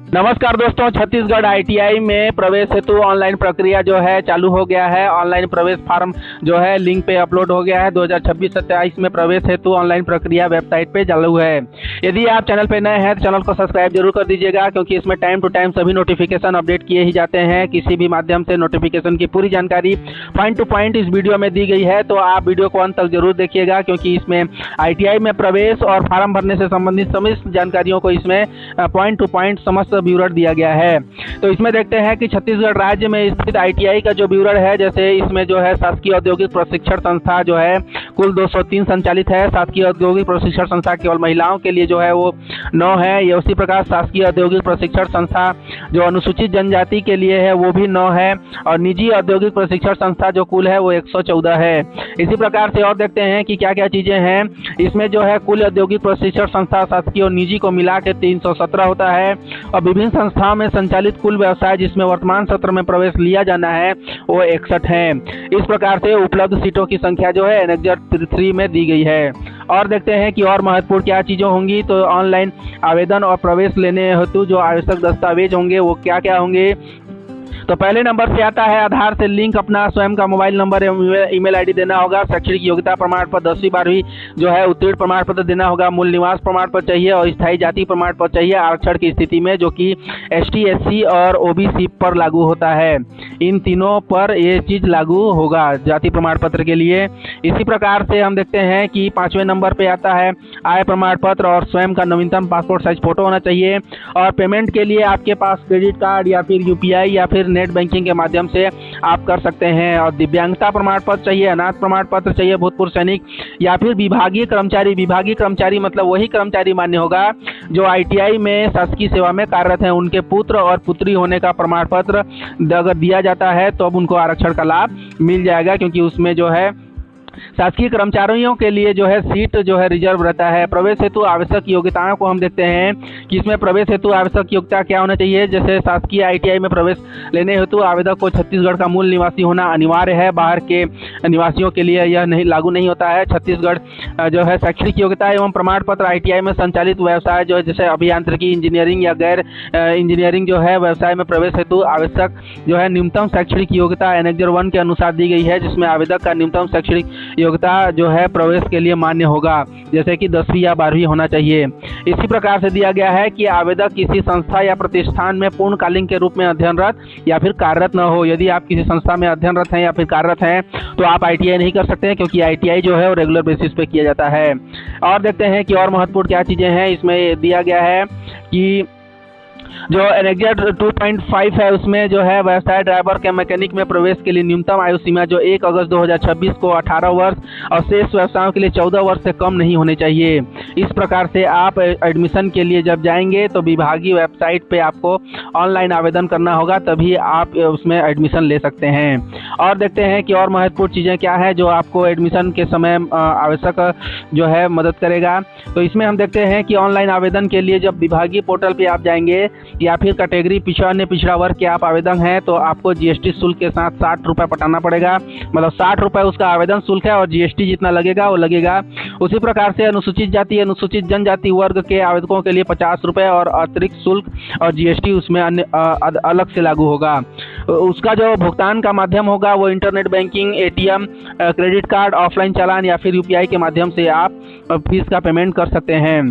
नमस्कार दोस्तों, छत्तीसगढ़ आईटीआई में प्रवेश हेतु ऑनलाइन प्रक्रिया जो है चालू हो गया है। ऑनलाइन प्रवेश फॉर्म जो है लिंक पे अपलोड हो गया है। 2026-27 में प्रवेश हेतु ऑनलाइन प्रक्रिया वेबसाइट पे चालू है। यदि आप चैनल पे नए हैं तो चैनल को सब्सक्राइब जरूर कर दीजिएगा, क्योंकि इसमें टाइम टू टाइम सभी नोटिफिकेशन अपडेट किए ही जाते हैं। किसी भी माध्यम से नोटिफिकेशन की पूरी जानकारी पॉइंट टू पॉइंट इस वीडियो में दी गई है, तो आप वीडियो को अंत तक जरूर देखिएगा, क्योंकि इसमें आईटीआई में प्रवेश और फॉर्म भरने से संबंधित समस्त जानकारियों को इसमें पॉइंट टू पॉइंट समस्त ब्यूरर दिया गया है। तो इसमें देखते हैं कि छत्तीसगढ़ राज्य में स्थित आईटीआई का जो ब्यूरर है, जैसे इसमें जो है शासकीय औद्योगिक प्रशिक्षण संस्था जो है कुल 203 संचालित है। शासकीय औद्योगिक प्रशिक्षण संस्था केवल महिलाओं के लिए जो है वो 9 है। ये उसी प्रकार शासकीय औद्योगिक प्रशिक्षण संस्था जो अनुसूचित जनजाति के लिए है वो भी 9 है, और निजी औद्योगिक प्रशिक्षण संस्था जो कुल है वो 114 है। इसी प्रकार से और देखते हैं कि क्या क्या चीजें हैं इसमें। जो है कुल औद्योगिक प्रशिक्षण संस्था शासकीय और निजी को मिला के 317 होता है, और विभिन्न संस्थाओं में संचालित कुल व्यवसाय जिसमें वर्तमान सत्र में प्रवेश लिया जाना है वो 61 है। इस प्रकार से उपलब्ध सीटों की संख्या जो है एनेक्जर 3 में दी गई है। और देखते हैं कि और महत्वपूर्ण क्या चीज़ें होंगी। तो ऑनलाइन आवेदन और प्रवेश लेने हेतु जो आवश्यक दस्तावेज होंगे वो क्या क्या होंगे। तो पहले नंबर से आता है आधार से लिंक अपना स्वयं का मोबाइल नंबर एवं ईमेल आईडी देना होगा। शैक्षणिक योग्यता प्रमाण पत्र 10वीं 12वीं जो है उत्तीर्ण प्रमाण पत्र देना होगा। मूल निवास प्रमाण पत्र चाहिए और स्थायी जाति प्रमाण पत्र चाहिए आरक्षण की स्थिति में, जो कि एसटी एससी और ओबीसी पर लागू होता है। इन तीनों पर ये चीज़ लागू होगा जाति प्रमाण पत्र के लिए। इसी प्रकार से हम देखते हैं कि 5वें नंबर पे आता है आय प्रमाण पत्र और स्वयं का नवीनतम पासपोर्ट साइज फोटो होना चाहिए। और पेमेंट के लिए आपके पास क्रेडिट कार्ड या फिर यूपीआई या फिर नेट बैंकिंग के माध्यम से आप कर सकते हैं। और दिव्यांगता प्रमाण पत्र चाहिए, अनाथ प्रमाण पत्र चाहिए, भूतपूर्व सैनिक या फिर विभागीय कर्मचारी। विभागीय कर्मचारी मतलब वही कर्मचारी मान्य होगा जो आईटीआई में शासकीय सेवा में कार्यरत हैं। उनके पुत्र और पुत्री होने का प्रमाण पत्र अगर दिया जाता है तो अब उनको आरक्षण का लाभ मिल जाएगा, क्योंकि उसमें जो है शासकीय कर्मचारियों के लिए जो है सीट जो है रिजर्व रहता है। प्रवेश हेतु आवश्यक योग्यताओं को हम देखते हैं कि इसमें प्रवेश हेतु आवश्यक योग्यता क्या होना चाहिए। जैसे शासकीय आईटीआई में प्रवेश लेने हेतु आवेदक को छत्तीसगढ़ का मूल निवासी होना अनिवार्य है। बाहर के निवासियों के लिए यह नहीं लागू नहीं होता है। छत्तीसगढ़ जो है शैक्षणिक योग्यता एवं प्रमाण पत्र आईटीआई में संचालित व्यवसाय जो है जैसे अभियांत्रिकी, इंजीनियरिंग या गैर इंजीनियरिंग जो है व्यवसाय में प्रवेश हेतु आवश्यक जो है न्यूनतम शैक्षणिक योग्यता एनेक्जर 1 के अनुसार दी गई है, जिसमें आवेदक का न्यूनतम शैक्षणिक योग्यता जो है प्रवेश के लिए मान्य होगा, जैसे कि 10वीं या 12वीं होना चाहिए। इसी प्रकार से दिया गया है कि आवेदक किसी संस्था या प्रतिष्ठान में पूर्णकालीन के रूप में अध्ययनरत या फिर कार्यरत न हो। यदि आप किसी संस्था में अध्ययनरत हैं या फिर कार्यरत हैं तो आप आईटीआई नहीं कर सकते हैं, क्योंकि आईटीआई जो है वो रेगुलर बेसिस पे किया जाता है। और देखते हैं कि और महत्वपूर्ण क्या चीज़ें हैं। इसमें दिया गया है कि जो एनेक्जर 2.5 है उसमें जो है व्यवसाय ड्राइवर के मैकेनिक में प्रवेश के लिए न्यूनतम आयु सीमा जो 1 अगस्त 2026 को 18 वर्ष और शेष व्यवसायों के लिए 14 वर्ष से कम नहीं होने चाहिए। इस प्रकार से आप एडमिशन के लिए जब जाएंगे तो विभागीय वेबसाइट पे आपको ऑनलाइन आवेदन करना होगा, तभी आप उसमें एडमिशन ले सकते हैं। और देखते हैं कि और महत्वपूर्ण चीज़ें क्या है जो आपको एडमिशन के समय आवश्यक जो है मदद करेगा। तो इसमें हम देखते हैं कि ऑनलाइन आवेदन के लिए जब विभागीय पोर्टल पर आप जाएंगे या फिर कैटेगरी पिछड़ा वर्ग के आप आवेदन हैं तो आपको जीएसटी शुल्क के साथ 60 रुपये पटाना पड़ेगा। मतलब 60 रुपये उसका आवेदन शुल्क है और जीएसटी जितना लगेगा वो लगेगा। उसी प्रकार से अनुसूचित जाति अनुसूचित जनजाति वर्ग के आवेदकों के लिए 50 रुपये और अतिरिक्त शुल्क और जीएसटी उसमें अन्य अलग से लागू होगा। उसका जो भुगतान का माध्यम होगा वो internet banking, ATM, credit card, offline चालान या फिर यूपीआई के माध्यम से आप फीस का पेमेंट कर सकते हैं।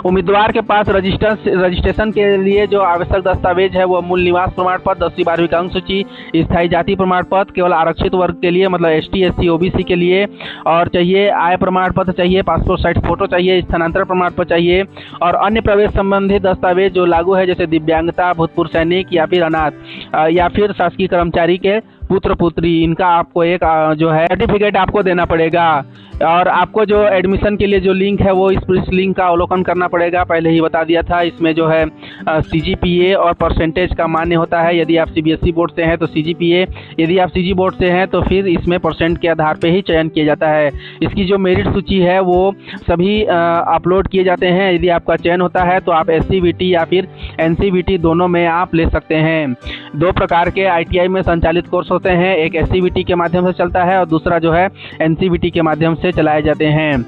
उम्मीदवार के पास रजिस्ट्रेशन के लिए जो आवश्यक दस्तावेज है वो मूल निवास प्रमाण पत्र, 10वीं 12वीं का अंक सूची, स्थायी जाति प्रमाण पत्र केवल आरक्षित वर्ग के लिए मतलब एसटी एससी ओबीसी के लिए, और चाहिए आय प्रमाण पत्र चाहिए, पासपोर्ट साइज फोटो चाहिए, स्थानांतरण प्रमाण पत्र चाहिए, और अन्य प्रवेश संबंधी दस्तावेज जो लागू है जैसे दिव्यांगता, भूतपूर्व सैनिक या फिर अनाथ या फिर शासकीय कर्मचारी के पुत्र पुत्री, इनका आपको एक जो है सर्टिफिकेट आपको देना पड़ेगा। और आपको जो एडमिशन के लिए जो लिंक है वो इस लिंक का अवलोकन करना पड़ेगा। पहले ही बता दिया था, इसमें जो है सीजीपीए और परसेंटेज का मान्य होता है। यदि आप सीबीएसई बोर्ड से हैं तो सीजीपीए, यदि आप सीजी बोर्ड से हैं तो फिर इसमें परसेंट के आधार पे ही चयन किया जाता है। इसकी जो मेरिट सूची है वो सभी अपलोड किए जाते हैं। यदि आपका चयन होता है तो आप एससीबीटी या फिर एनसीबीटी दोनों में आप ले सकते हैं। 2 प्रकार के आईटीआई में संचालित कोर्स हो होते हैं, एक SCVT के माध्यम से चलता है और दूसरा जो है NCVT के माध्यम से चलाए जाते हैं।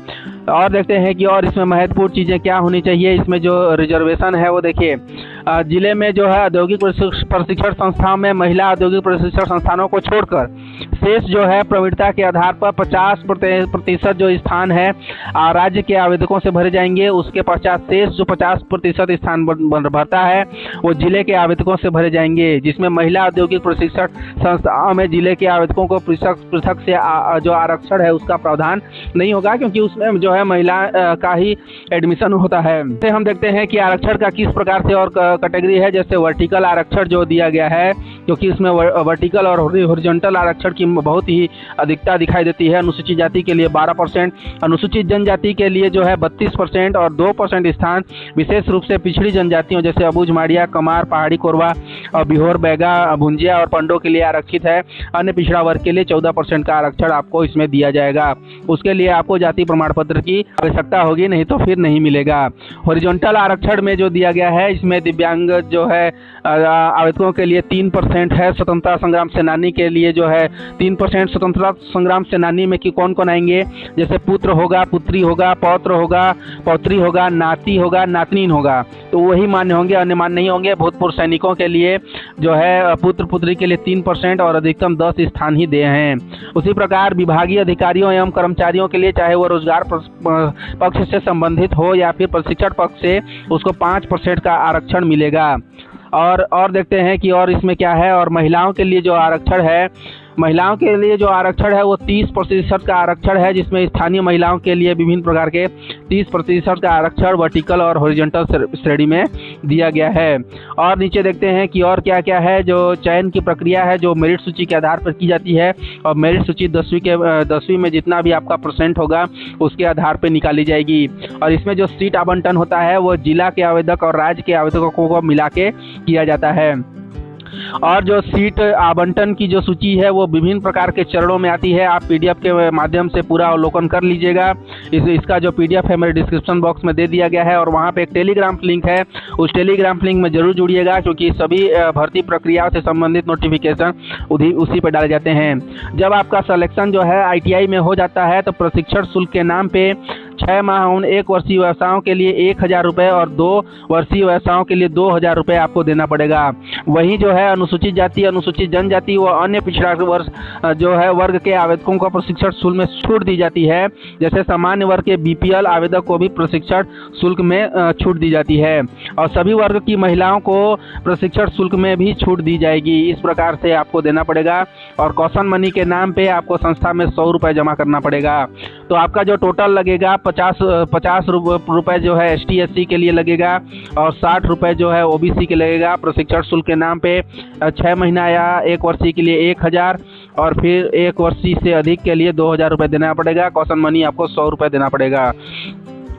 और देखते हैं कि और इसमें महत्वपूर्ण चीज़ें क्या होनी चाहिए। इसमें जो रिजर्वेशन है वो देखिए, जिले में जो है औद्योगिक प्रशिक्षण संस्थाओं में महिला औद्योगिक प्रशिक्षण संस्थानों को छोड़कर शेष जो है प्रवीणता के आधार पर 50% जो स्थान है राज्य के आवेदकों से भरे जाएंगे। उसके पश्चात शेष जो 50% स्थान भरता है वो जिले के आवेदकों से भरे जाएंगे, जिसमें महिला औद्योगिक प्रशिक्षण संस्थाओं में जिले के आवेदकों को पृथक से जो आरक्षण है उसका प्रावधान नहीं होगा, क्योंकि उसमें जो है महिला का ही एडमिशन होता है। जैसे हम देखते हैं कि आरक्षण का किस प्रकार से और कैटेगरी है। जैसे वर्टिकल आरक्षण जो दिया गया है, क्योंकि इसमें वर्टिकल और हॉरिजॉन्टल आरक्षण की बहुत ही अधिकता दिखाई देती है। अनुसूचित जाति के लिए 12%, अनुसूचित जनजाति के लिए जो है 32% और 2% स्थान विशेष रूप से पिछड़ी जनजातियों जैसे अबूझ, माड़िया, कमार, पहाड़ी कोरवा और बिहोर, बैगा, भुंजिया और पंडो के लिए आरक्षित है। अन्य पिछड़ा वर्ग के लिए 14% का आरक्षण आपको इसमें दिया जाएगा। उसके लिए आपको जाति प्रमाण पत्र की आवश्यकता होगी, नहीं तो फिर नहीं मिलेगा। हॉरिजॉन्टल आरक्षण में जो दिया गया है, इसमें दिव्यांग जो है आवेदकों के लिए 3% है। स्वतंत्रता संग्राम सेनानी के लिए जो है 3%। स्वतंत्रता संग्राम सेनानी में कि कौन कौन आएंगे, जैसे पुत्र होगा, पुत्री होगा, पौत्र होगा, पौत्री होगा, नाती होगा, नातनीन होगा, तो वही मान्य होंगे, अन्य मान्य नहीं होंगे। भूतपूर्व सैनिकों के लिए जो है पुत्र पुत्री के लिए 3% और अधिकतम 10 स्थान ही दिए हैं। उसी प्रकार विभागीय अधिकारियों एवं कर्मचारियों के लिए चाहे वो रोजगार पक्ष से संबंधित हो या फिर प्रशिक्षण पक्ष से, उसको 5% का आरक्षण मिलेगा। और देखते हैं कि और इसमें क्या है। और महिलाओं के लिए जो आरक्षण है, महिलाओं के लिए जो आरक्षण है वो 30% का आरक्षण है, जिसमें स्थानीय महिलाओं के लिए विभिन्न प्रकार के 30% का आरक्षण वर्टिकल और हॉरिजॉन्टल श्रेणी में दिया गया है। और नीचे देखते हैं कि और क्या क्या है। जो चयन की प्रक्रिया है जो मेरिट सूची के आधार पर की जाती है, और मेरिट सूची 10वीं में जितना भी आपका % होगा उसके आधार पर निकाली जाएगी। और इसमें जो सीट आवंटन होता है वो जिला के आवेदक और राज्य के आवेदकों को मिला के किया जाता है। और जो सीट आवंटन की जो सूची है वो विभिन्न प्रकार के चरणों में आती है। आप PDF के माध्यम से पूरा अवलोकन कर लीजिएगा। इसका जो PDF है मेरे डिस्क्रिप्शन बॉक्स में दे दिया गया है, और वहाँ पे एक टेलीग्राम लिंक है, उस टेलीग्राम लिंक में जरूर जुड़िएगा, क्योंकि सभी भर्ती प्रक्रियाओं से संबंधित नोटिफिकेशन उसी पर डाले जाते हैं। जब आपका सिलेक्शन जो है ITI में हो जाता है तो प्रशिक्षण शुल्क के नाम पे 6 माह उन 1 वर्षीय व्यवसायों के लिए 1000 रुपये और 2 वर्षीय व्यवसायों के लिए 2000 रुपये आपको देना पड़ेगा। वहीं जो है अनुसूचित जाति, अनुसूचित जनजाति व अन्य पिछड़ा वर्ग जो है वर्ग के आवेदकों को प्रशिक्षण शुल्क में छूट दी जाती है। जैसे सामान्य वर्ग के BPL आवेदक को भी प्रशिक्षण शुल्क में छूट दी जाती है, और सभी वर्ग की महिलाओं को प्रशिक्षण शुल्क में भी छूट दी जाएगी। इस प्रकार से आपको देना पड़ेगा। और कौशन मनी के नाम पे आपको संस्था में 100 रुपये जमा करना पड़ेगा। तो आपका जो टोटल लगेगा 50 रुपये जो है ST SC के लिए लगेगा, और 60 रुपये जो है OBC के लगेगा। प्रशिक्षण शुल्क के नाम पे 6 महीना या 1 वर्षीय के लिए 1000, और फिर 1 वर्षीय से अधिक के लिए 2000 रुपये देना पड़ेगा। कौशन मनी आपको 100 रुपये देना पड़ेगा।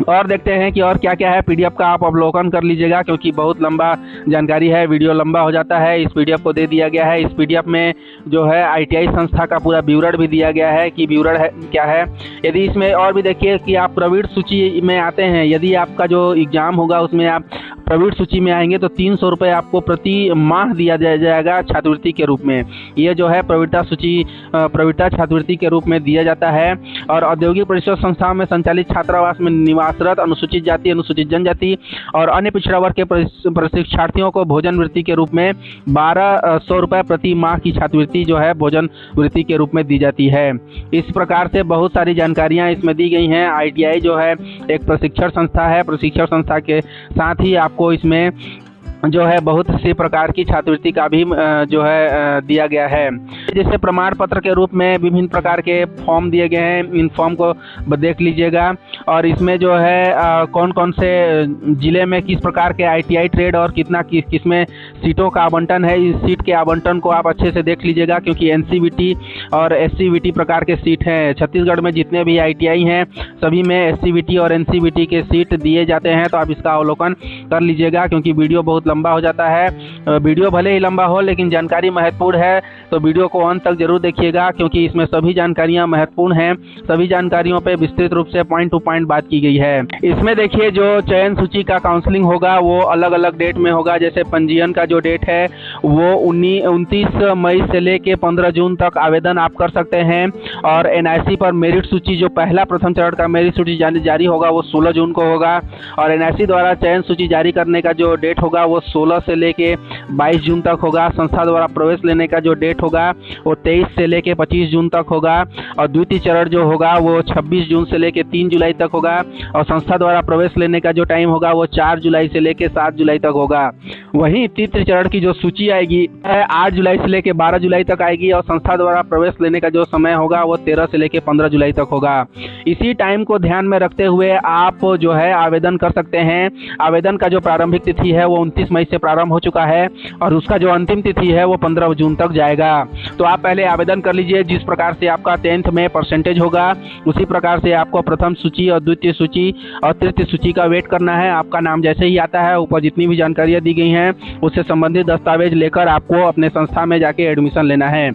और देखते हैं कि और क्या क्या है। PDF का आप अवलोकन कर लीजिएगा, क्योंकि बहुत लंबा जानकारी है, वीडियो लंबा हो जाता है। इस PDF को दे दिया गया है। इस PDF में जो है ITI संस्था का पूरा विवरण भी दिया गया है कि विवरण है क्या है। यदि इसमें और भी देखिए कि आप प्रवीण सूची में आते हैं, यदि आपका जो एग्ज़ाम होगा उसमें आप प्रवीण सूची में आएंगे तो 300 रुपये आपको प्रति माह दिया जाएगा छात्रवृत्ति के रूप में। ये जो है प्रवीणता सूची प्रवीणता छात्रवृत्ति के रूप में दिया जाता है। और औद्योगिक प्रशिक्षण संस्थाओं में संचालित छात्रावास में निवासरत अनुसूचित जाति, अनुसूचित जनजाति और अन्य पिछड़ा वर्ग के प्रशिक्षार्थियों को भोजन वृत्ति के रूप में 1200 रुपये प्रति माह की छात्रवृत्ति जो है भोजन वृत्ति के रूप में दी जाती है। इस प्रकार से बहुत सारी जानकारियाँ इसमें दी गई हैं। ITI जो है एक प्रशिक्षण संस्था है। प्रशिक्षण संस्था के साथ ही आपको इसमें जो है बहुत सी प्रकार की छात्रवृत्ति का भी जो है दिया गया है। जैसे प्रमाण पत्र के रूप में विभिन्न प्रकार के फॉर्म दिए गए हैं, इन फॉर्म को देख लीजिएगा। और इसमें जो है कौन कौन से ज़िले में किस प्रकार के ITI ट्रेड और किसमें सीटों का आवंटन है, इस सीट के आवंटन को आप अच्छे से देख लीजिएगा, क्योंकि NCVT और SCVT प्रकार के सीट हैं। छत्तीसगढ़ में जितने भी ITI हैं सभी में SCVT और NCVT के सीट दिए जाते हैं, तो आप इसका अवलोकन कर लीजिएगा, क्योंकि वीडियो बहुत लंबा हो जाता है। वीडियो भले ही लंबा हो लेकिन जानकारी महत्वपूर्ण है, तो वीडियो को अंत तक जरूर देखिएगा, क्योंकि इसमें सभी जानकारियां महत्वपूर्ण हैं। सभी जानकारियों पे विस्तृत रूप से पॉइंट टू पॉइंट बात की गई है। इसमें देखिए, जो चयन सूची का काउंसलिंग होगा वो अलग अलग डेट में होगा। जैसे पंजीयन का जो डेट है वो 29 मई से लेके 15 जून तक आवेदन आप कर सकते हैं। और NIC पर मेरिट सूची, जो पहला प्रथम चरण का मेरिट सूची जारी होगा वो 16 जून को होगा। और NIC द्वारा चयन सूची जारी करने का जो डेट होगा वो 16 से लेके 22 जून तक होगा। संस्था द्वारा प्रवेश लेने का जो डेट होगा वो 23 से लेके 25 जून तक होगा। और द्वितीय चरण जो होगा वो 26 जून से लेके 3 जुलाई तक होगा। और संस्था द्वारा प्रवेश लेने का जो टाइम होगा वो 4 जुलाई से लेके 7 जुलाई तक होगा। वहीं तृतीय चरण की जो सूची आएगी 8 जुलाई से लेके 12 जुलाई तक आएगी। और संस्था द्वारा प्रवेश लेने का जो समय होगा वो 13 से लेके 15 जुलाई तक होगा। इसी टाइम को ध्यान में रखते हुए आप जो है आवेदन कर सकते हैं। आवेदन का जो प्रारंभिक तिथि है वो 29 मई से प्रारंभ हो चुका है और उसका जो अंतिम तिथि है वो 15 जून तक जाएगा। तो आप पहले आवेदन कर लीजिए। जिस प्रकार से आपका 10th में परसेंटेज होगा उसी प्रकार से आपको प्रथम सूची और द्वितीय सूची और तृतीय सूची का वेट करना है। आपका नाम जैसे ही आता है, ऊपर जितनी भी जानकारियाँ दी गई हैं उससे संबंधित दस्तावेज लेकर आपको अपने संस्था में जाके एडमिशन लेना है।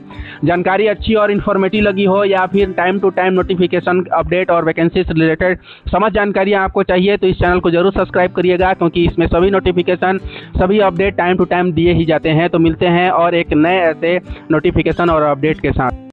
जानकारी अच्छी और इन्फॉर्मेटिव लगी हो या फिर time to time notification, update और वैकेंसी से रिलेटेड समस्त जानकारियाँ आपको चाहिए तो इस चैनल को जरूर सब्सक्राइब करिएगा, क्योंकि इसमें सभी नोटिफिकेशन, सभी अपडेट टाइम टू टाइम दिए ही जाते हैं। तो मिलते हैं और एक नए ऐसे नोटिफिकेशन और अपडेट के साथ।